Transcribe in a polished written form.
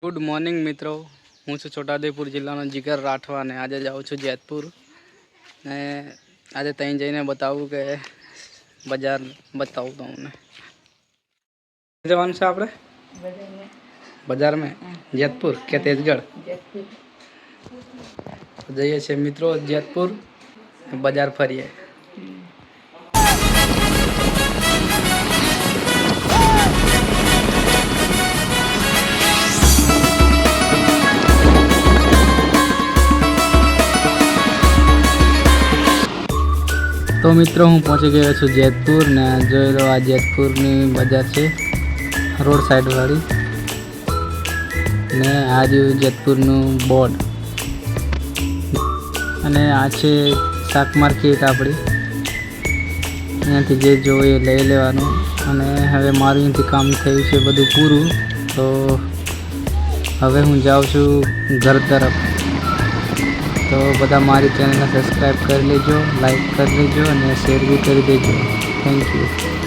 Good morning મિત્રો, હું છું છોટાઉદેપુર જિલ્લાનો જીગર રાઠવા અને આજે જાઉં છું જેતપુર ને આજે ત્યાં જઈને બતાવું કે બજાર બતાવું તમને જવાનું છે આપણે બજાર में જેતપુર કે તેજગढ़ જઈએ છીએ મિત્રો જેતપુર બજાર ફરીએ। तो मित्रों हूँ पहुँची गयो छूँ जेतपुर ने जो लो आ जेतपुरनी बजार है रोड साइड वाली ने आ रही जेतपुरनु बोर्ड अने आ छे शाक मार्केट आपणी अहींयाथी जे जोईए लई लेवानुं अने हवे मारुं अहींथी काम थयुं छे बधुं पूरुं तो हवे हूँ जाऊँ छूँ घर तरफ। तो बधा मारी चैनल ने सब्सक्राइब कर लीजो, लाइक कर लीजो और शेर भी कर दीजिए। Thank you.